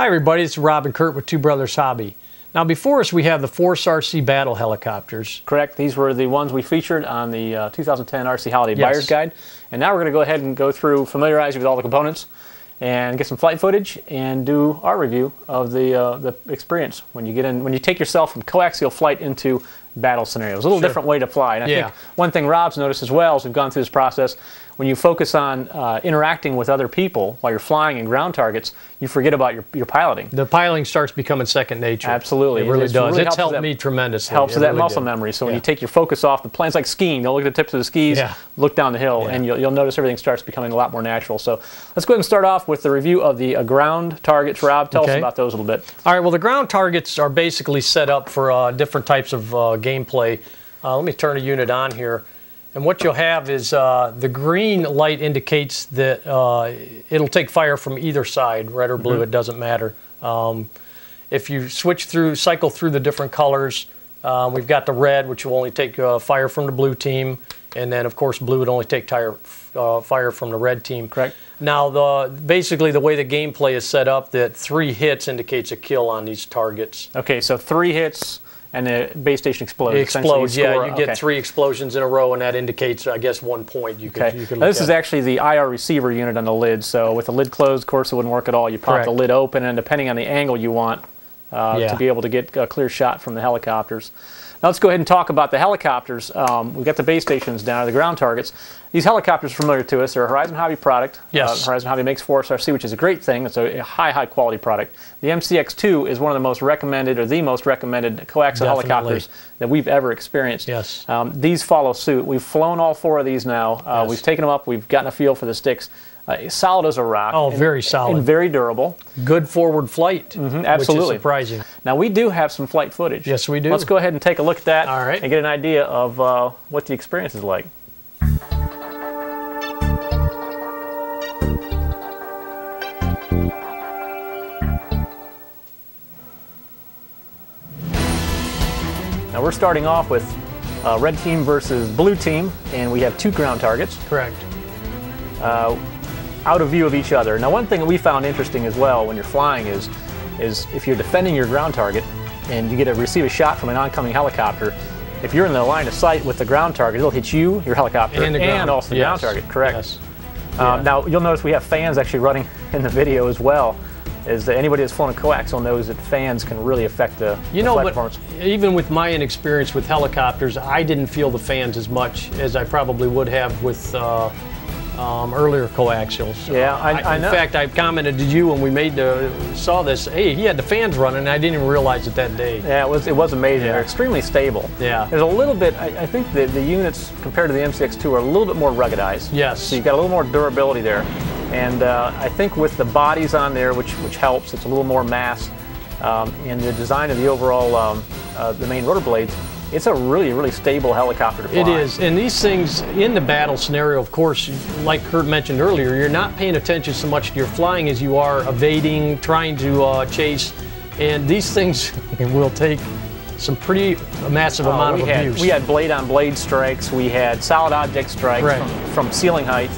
Hi everybody, it's Rob and Kurt with Two Brothers Hobby. Now before us we have the Force RC Battle helicopters. Correct, these were the ones we featured on the 2010 RC Holiday Buyer's Guide. And now we're going to go ahead and go through, familiarize you with all the components, and get some flight footage and do our review of the experience when you take yourself from coaxial flight into battle scenarios. A little different way to fly. And I think one thing Rob's noticed as well as we've gone through this process, when you focus on interacting with other people while you're flying in ground targets, you forget about your piloting. The piloting starts becoming second nature. Absolutely. It really does. It's helped me tremendously. Helps with that muscle memory. So when you take your focus off, the plane's like skiing. You'll look at the tips of the skis, look down the hill, and you'll notice everything starts becoming a lot more natural. So let's go ahead and start off with the review of the ground targets. Rob, tell us about those a little bit. All right, well the ground targets are basically set up for different types of gameplay. Let me turn a unit on here. And what you'll have is the green light indicates that it'll take fire from either side, red or blue, it doesn't matter. If you cycle through the different colors, we've got the red, which will only take fire from the blue team, and then of course blue would only take fire from the red team. Correct. Now basically the way the gameplay is set up, that 3 hits indicates a kill on these targets. Okay, so 3 hits. And the base station explodes. It explodes, yeah. You get 3 explosions in a row, and that indicates, I guess, 1 point. You can look now, this is actually the IR receiver unit on the lid. So with the lid closed, of course, it wouldn't work at all. You pop the lid open, and depending on the angle you want to be able to get a clear shot from the helicopters. Now let's go ahead and talk about the helicopters. We've got the base stations down, the ground targets. These helicopters are familiar to us. They're a Horizon Hobby product. Yes. Horizon Hobby makes Force RC, which is a great thing. It's a high quality product. The MCX2 is one of the most recommended, or the most recommended coaxial helicopters that we've ever experienced. Yes. These follow suit. We've flown all 4 of these now. We've taken them up. We've gotten a feel for the sticks. Solid as a rock. Oh, very solid. And very durable. Good forward flight, absolutely. which is surprising. Now, we do have some flight footage. Yes, we do. Let's go ahead and take a look at that and get an idea of what the experience is like. Now, we're starting off with red team versus blue team, and we have 2 ground targets. Correct. Out of view of each other. Now, one thing that we found interesting as well when you're flying is if you're defending your ground target and you receive a shot from an oncoming helicopter, if you're in the line of sight with the ground target, it'll hit you, your helicopter, and also the ground target. Correct. Yes. Now, you'll notice we have fans actually running in the video as well. Anybody that's flown a coaxial knows that fans can really affect the flight performance. Even with my inexperience with helicopters, I didn't feel the fans as much as I probably would have with earlier coaxials. Yeah, I know. In fact, I commented to you when we saw this, hey, he had the fans running, and I didn't even realize it that day. Yeah, it was amazing. They're extremely stable. Yeah. There's a little bit, I think the units compared to the MCX2 are a little bit more ruggedized. Yes. So you've got a little more durability there. And I think with the bodies on there, which helps, it's a little more mass, and the design of the overall, the main rotor blades, it's a really stable helicopter to fly. It is, and these things in the battle scenario, of course, like Kurt mentioned earlier, you're not paying attention so much to your flying as you are evading, trying to chase, and these things will take some pretty massive amount of abuse. We had blade-on-blade strikes, we had solid object strikes from ceiling height,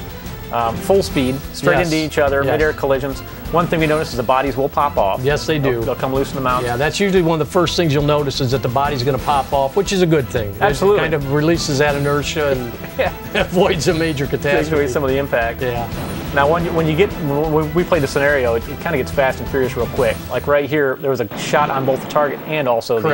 full speed, straight into each other, mid-air collisions. One thing we notice is the bodies will pop off. Yes, they do. They'll come loose in the mount. Yeah, that's usually one of the first things you'll notice is that the body's going to pop off, which is a good thing. Absolutely. It kind of releases that inertia and avoids a major catastrophe. Some of the impact. Yeah. Now, when we play the scenario, it kind of gets fast and furious real quick. Like right here, there was a shot on both the target and also the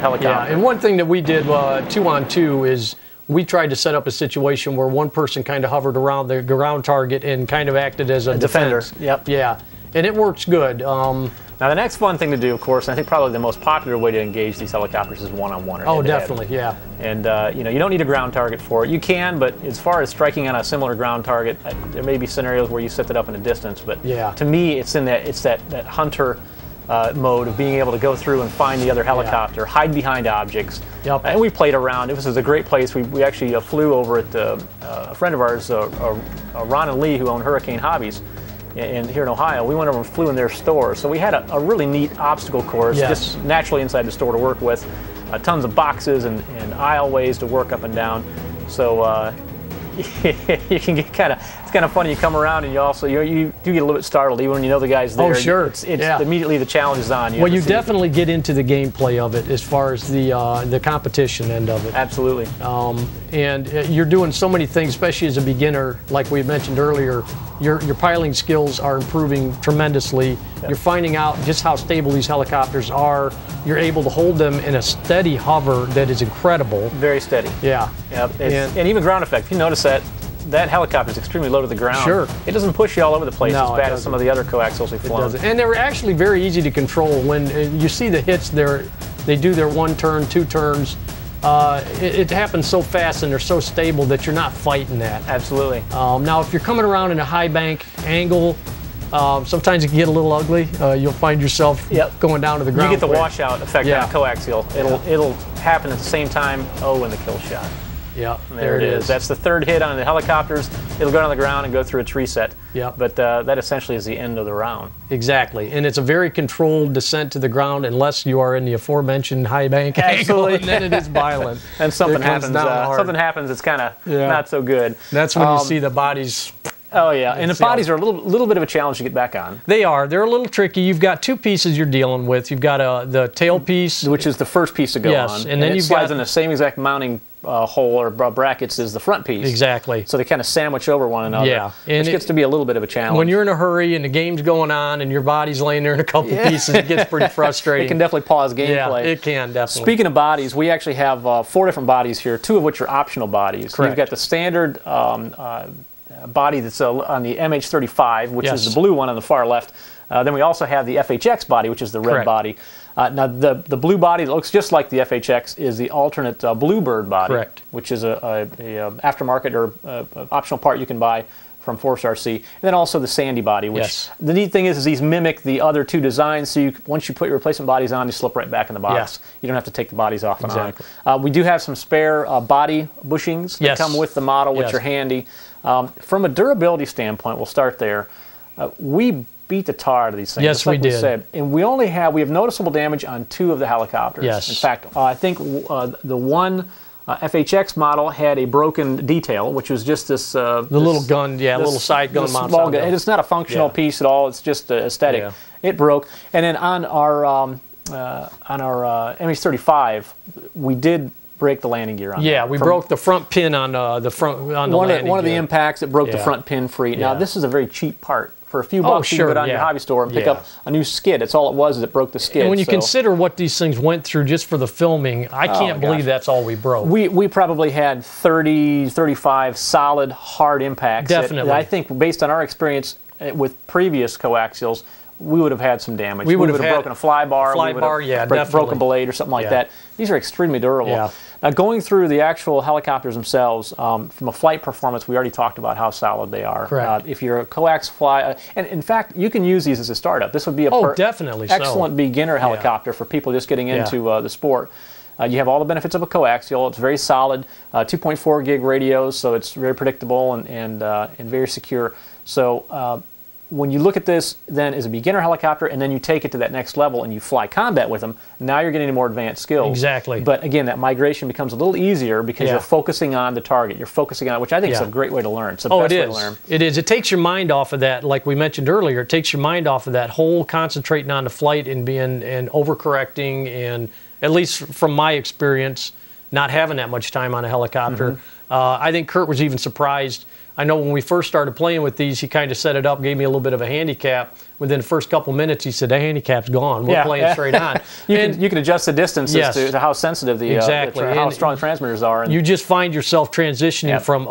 helicopter. Yeah, and one thing that we did 2-on-2 is we tried to set up a situation where one person kind of hovered around the ground target and kind of acted as a defender. Defense. Yep. Yeah, and it works good. Now, the next fun thing to do, of course, and I think probably the most popular way to engage these helicopters is one-on-one. Oh, definitely, yeah. And you don't need a ground target for it. You can, but as far as striking on a similar ground target, there may be scenarios where you set it up in a distance. But to me, it's that hunter mode of being able to go through and find the other helicopter, hide behind objects. Yep. And we played around. This was a great place. We actually flew over at a friend of ours, Ron and Lee, who own Hurricane Hobbies here in Ohio. We went over and flew in their store. So we had a really neat obstacle course just naturally inside the store to work with. Tons of boxes and aisleways to work up and down. So you can get it's kind of funny. You come around and you do get a little bit startled even when you know the guy's there. Oh, sure. It's immediately the challenge is on. You definitely get into the gameplay of it as far as the competition end of it. Absolutely. And you're doing so many things, especially as a beginner, like we mentioned earlier. Your piloting skills are improving tremendously. You're finding out just how stable these helicopters are. You're able to hold them in a steady hover that is incredible. Very steady. Yeah. Yep. And even ground effect. If you notice that helicopter is extremely low to the ground. Sure. It doesn't push you all over the place as bad as some of the other coaxials we've flown. And they're actually very easy to control. When you see the hits, they do their 1 turn, 2 turns. It happens so fast and they're so stable that you're not fighting that. Absolutely. Now, if you're coming around in a high bank angle, sometimes it can get a little ugly. You'll find yourself going down to the ground. You get the washout effect on a coaxial. It'll happen at the same time. Oh, and the kill shot. Yeah, there it is. That's the third hit on the helicopters. It'll go down the ground and go through its reset. Yeah. But that essentially is the end of the round. Exactly. And it's a very controlled descent to the ground unless you are in the aforementioned high bank angle, and then it is violent. And something happens. Something happens. It's kind of not so good. That's when you see the bodies. Oh, yeah. And the bodies are a little bit of a challenge to get back on. They are. They're a little tricky. You've got 2 pieces you're dealing with. You've got the tail piece, which is the first piece to go on. And then it slides in the same exact mounting hole or brackets as the front piece. Exactly. So they kind of sandwich over one another. Yeah. And which gets to be a little bit of a challenge. When you're in a hurry and the game's going on and your body's laying there in a couple pieces, it gets pretty frustrating. It can definitely pause gameplay. Yeah, it can definitely. Speaking of bodies, we actually have 4 different bodies here, 2 of which are optional bodies. Correct. You've got the standard body that's on the MH-35, which is the blue one on the far left. Then we also have the FHX body, which is the red body. Now, the blue body that looks just like the FHX is the alternate Bluebird body, which is a aftermarket or optional part you can buy from Force RC. And then also the Sandy body, which the neat thing is these mimic the other 2 designs, so once you put your replacement bodies on, they slip right back in the box. You don't have to take the bodies off and on. We do have some spare body bushings that come with the model, which are handy. From a durability standpoint, we'll start there. We beat the tar out of these things. Yes, we did. Said. And we have noticeable damage on 2 of the helicopters. Yes. In fact, I think the one FHX model had a broken detail, which was just this... the little gun, little side gun mount. Small gun. It's not a functional piece at all. It's just aesthetic. Yeah. It broke. And then on our MH-35, we did break the landing gear on that. We broke the front pin on the landing gear. One of the impacts that broke the front pin free. Now, this is a very cheap part. For a few bucks, you can go down to your hobby store and pick up a new skid. That's all it was, is it broke the skid. And when you consider what these things went through just for the filming, I can't believe that's all we broke. We probably had 30, 35 solid, hard impacts. Definitely. I think based on our experience with previous coaxials, we would have had some damage. We would have broken a fly bar. Broken a blade or something like that. These are extremely durable. Yeah. Now, going through the actual helicopters themselves, from a flight performance, we already talked about how solid they are. Correct. If you're a coax fly, and in fact, you can use these as a startup. This would be a definitely excellent beginner helicopter for people just getting into the sport. You have all the benefits of a coaxial. It's very solid, 2.4 gig radios, so it's very predictable and very secure. So when you look at this then as a beginner helicopter and then you take it to that next level and you fly combat with them, now you're getting more advanced skills. Exactly. But again, that migration becomes a little easier because you're focusing on the target. You're focusing on it, which I think is a great way to learn. It's the best way to learn. It is. It takes your mind off of that, like we mentioned earlier. It takes your mind off of that whole concentrating on the flight and being and overcorrecting, and at least from my experience, not having that much time on a helicopter. I think Kurt was even surprised. I know when we first started playing with these, he kind of set it up, gave me a little bit of a handicap. Within the first couple minutes, he said, "The handicap's gone. We're playing straight on." You can adjust the distance as to how sensitive the how strong the transmitters are. And you just find yourself transitioning from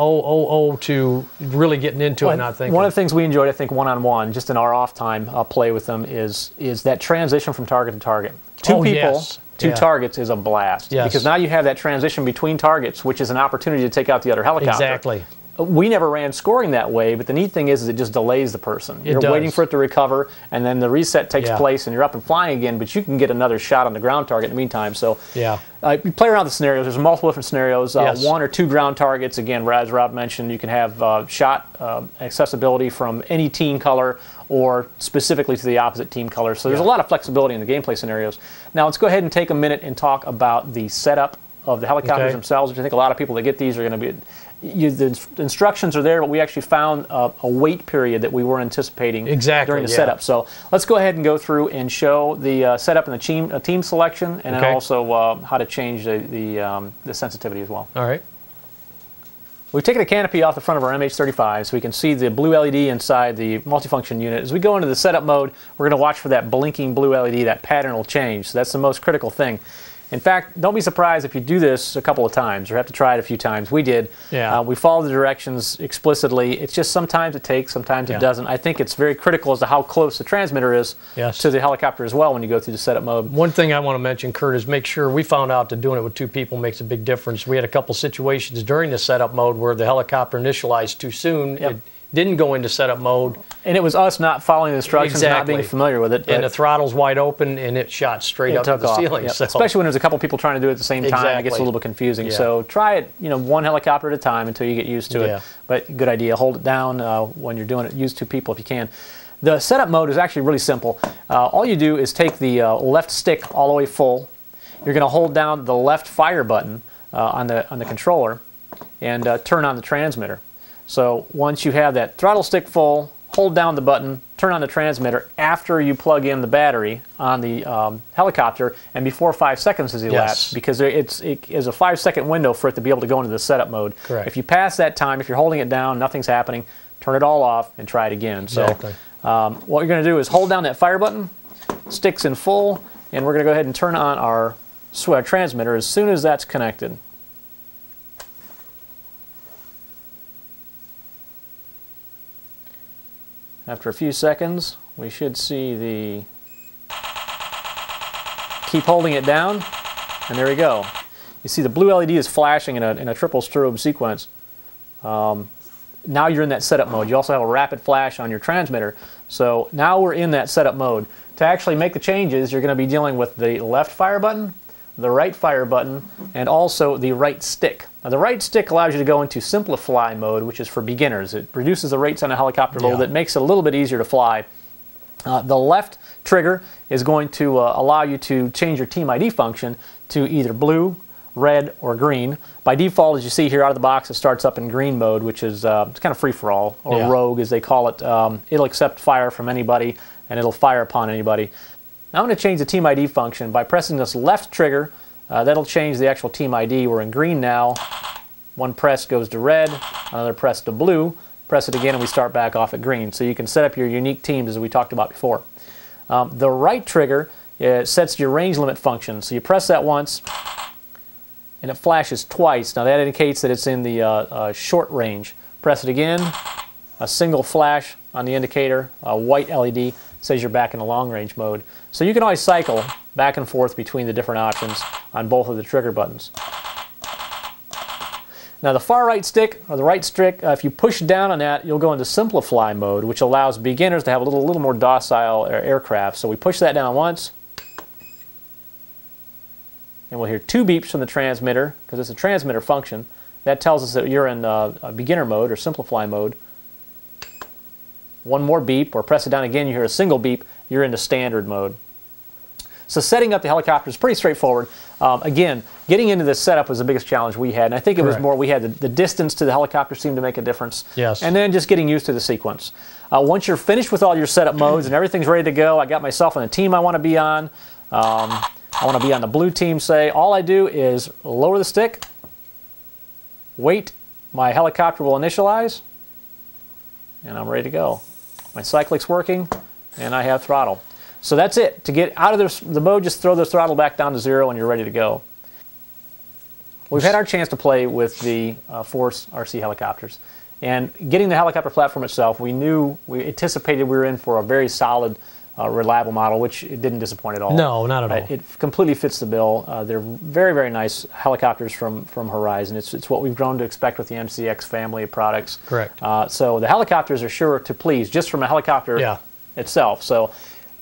to really getting into it. Not thinking. One of the things we enjoyed, I think, one-on-one, just in our off time play with them, is that transition from target to target. Two people. Two targets is a blast. Because now you have that transition between targets, which is an opportunity to take out the other helicopter. Exactly. We never ran scoring that way, but the neat thing is it just delays the person. You're waiting for it to recover, and then the reset takes place, and you're up and flying again, but you can get another shot on the ground target in the meantime. So you play around the scenarios. There's multiple different scenarios. 1 or 2 ground targets. Again, as Rob mentioned, you can have shot accessibility from any team color or specifically to the opposite team color. So there's a lot of flexibility in the gameplay scenarios. Now let's go ahead and take a minute and talk about the setup of the helicopters themselves, which I think a lot of people that get these are going to be. The instructions are there, but we actually found a wait period that we were anticipating during the setup. So let's go ahead and go through and show the setup and the team selection, and then also how to change the sensitivity as well. All right. We've taken the canopy off the front of our MH-35 so we can see the blue LED inside the multifunction unit. As we go into the setup mode, we're going to watch for that blinking blue LED. That pattern will change. So that's the most critical thing. In fact, don't be surprised if you do this a couple of times or have to try it a few times. We did. Yeah. We follow the directions explicitly. It's just sometimes it takes, sometimes it doesn't. I think it's very critical as to how close the transmitter is to the helicopter as well when you go through the setup mode. One thing I want to mention, Kurt, is make sure we found out that doing it with two people makes a big difference. We had a couple situations during the setup mode where the helicopter initialized too soon. It didn't go into setup mode. And it was us not following the instructions, not being familiar with it. And the throttle's wide open, and it shot straight up to the ceiling. Yep. So. Especially when there's a couple people trying to do it at the same time, it gets a little bit confusing. So try it, one helicopter at a time until you get used to it. But good idea. Hold it down when you're doing it. Use two people if you can. The setup mode is actually really simple. All you do is take the left stick all the way full. You're going to hold down the left fire button on the controller and turn on the transmitter. So once you have that throttle stick full, hold down the button, turn on the transmitter after you plug in the battery on the helicopter and before 5 seconds has elapsed, because it is a 5-second window for it to be able to go into the setup mode. Correct. If you pass that time, if you're holding it down, nothing's happening, turn it all off and try it again. Exactly. So what you're going to do is hold down that fire button, sticks in full, and we're going to go ahead and turn on our transmitter as soon as that's connected. After a few seconds, we should see the... Keep holding it down, and there we go. You see the blue LED is flashing in a triple strobe sequence. Now you're in that setup mode. You also have a rapid flash on your transmitter. So now we're in that setup mode. To actually make the changes, you're going to be dealing with the left fire button, the right fire button, and also the right stick. Now the right stick allows you to go into simplify mode, which is for beginners. It reduces the rates on a helicopter a little bit, makes it a little bit easier to fly. The left trigger is going to allow you to change your team ID function to either blue, red, or green. By default, as you see here out of the box, it starts up in green mode, which is it's kind of free-for-all, or rogue as they call it. It'll accept fire from anybody, and it'll fire upon anybody. Now I'm going to change the team ID function by pressing this left trigger. That'll change the actual team ID. We're in green now. One press goes to red, another press to blue. Press it again and we start back off at green. So you can set up your unique teams as we talked about before. The right trigger sets your range limit function. So you press that once and it flashes twice. Now that indicates that it's in the short range. Press it again, a single flash on the indicator, a white LED says you're back in the long range mode. So you can always cycle back and forth between the different options on both of the trigger buttons. Now the far right stick, or the right stick, if you push down on that, you'll go into simplify mode, which allows beginners to have a little more docile aircraft. So we push that down once, and we'll hear 2 beeps from the transmitter, because it's a transmitter function. That tells us that you're in a beginner mode, or simplify mode. One more beep, or press it down again, you hear a single beep, you're into standard mode. So setting up the helicopter is pretty straightforward. Again, getting into this setup was the biggest challenge we had, and I think it was more we had the distance to the helicopter seemed to make a difference. Yes. And then just getting used to the sequence. Once you're finished with all your setup modes and everything's ready to go, I got myself on a team I want to be on. I want to be on the blue team, say. All I do is lower the stick, wait, my helicopter will initialize, and I'm ready to go. My cyclic's working, and I have throttle. So that's it. To get out of the mode, just throw the throttle back down to 0 and you're ready to go. We've had our chance to play with the Force RC helicopters. And getting the helicopter platform itself, we anticipated we were in for a very solid, reliable model, which it didn't disappoint at all. No, not at all. It completely fits the bill. They're very, very nice helicopters from Horizon. It's what we've grown to expect with the MCX family of products. Correct. So the helicopters are sure to please, just from a helicopter itself. So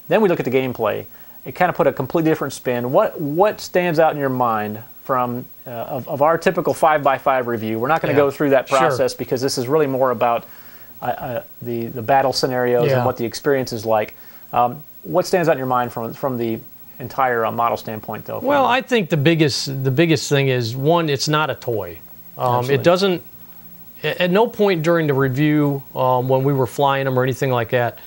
then we look at the gameplay. It kind of put a completely different spin. What stands out in your mind from of our typical 5x5 review? We're not going to go through that process because this is really more about the battle scenarios and what the experience is like. What stands out in your mind from the entire model standpoint, though? Well, I think the biggest thing is, one, it's not a toy. It doesn't. At no point during the review, when we were flying them or anything like that,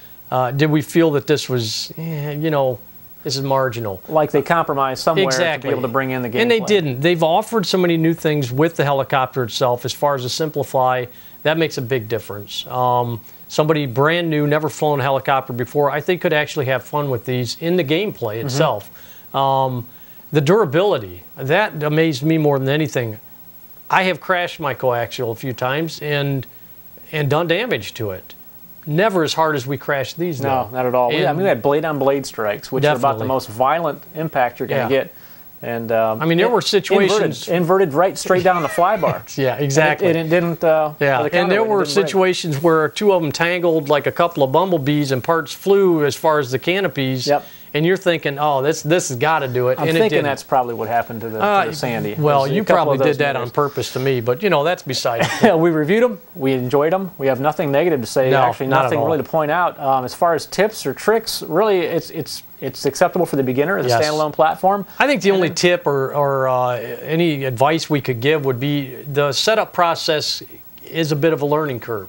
did we feel that this was, this is marginal. Like they compromised somewhere to be able to bring in the gameplay. And they didn't. They've offered so many new things with the helicopter itself. As far as the Simplify, that makes a big difference. Somebody brand new, never flown a helicopter before, I think could actually have fun with these in the gameplay itself. The durability, that amazed me more than anything. I have crashed my coaxial a few times and done damage to it. Never as hard as we crashed these, though. No, not at all. I mean, we had blade-on-blade strikes, which are about the most violent impact you're going to get. And I mean, there were situations inverted right straight down the fly bar. Yeah, exactly. And it didn't. And there were situations where two of them tangled like a couple of bumblebees, and parts flew as far as the canopies. Yep. And you're thinking, oh, this has got to do it. I'm thinking that's probably what happened to the Sandy. Well, you probably did that on purpose to me, but that's beside the point. We reviewed them. We enjoyed them. We have nothing negative to say. No, actually, nothing really to point out. As far as tips or tricks, really, it's acceptable for the beginner as a standalone platform. I think the only tip or any advice we could give would be the setup process is a bit of a learning curve.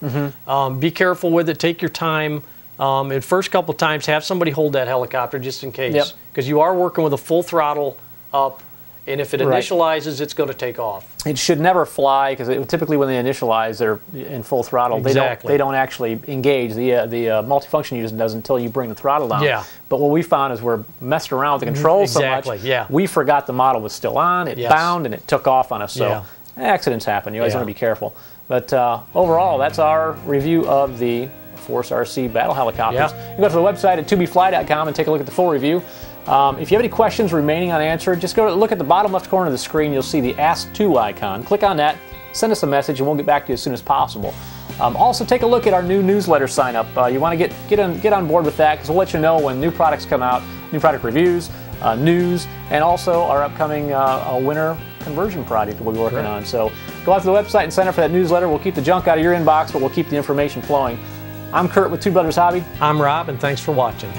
Be careful with it. Take your time. The first couple times, have somebody hold that helicopter just in case, because you are working with a full throttle up, and if it initializes, it's going to take off. It should never fly, because typically when they initialize, they're in full throttle. They don't actually engage. The multifunction unit does until you bring the throttle down. Yeah. But what we found is we're messing around with the controls so much. We forgot the model was still on. It bound and it took off on us. So accidents happen. You always want to be careful. But overall, that's our review of the Force RC battle helicopters. You can go to the website at tubefly.com and take a look at the full review. If you have any questions remaining unanswered, just go look at the bottom left corner of the screen. You'll see the Ask To icon. Click on that, send us a message, and we'll get back to you as soon as possible. Also, take a look at our new newsletter sign up. You want to get on board with that, because we'll let you know when new products come out, new product reviews, news, and also our upcoming winter conversion project we'll be working on. So go out to the website and sign up for that newsletter. We'll keep the junk out of your inbox, but we'll keep the information flowing. I'm Kurt with Two Brothers Hobby. I'm Rob, and thanks for watching.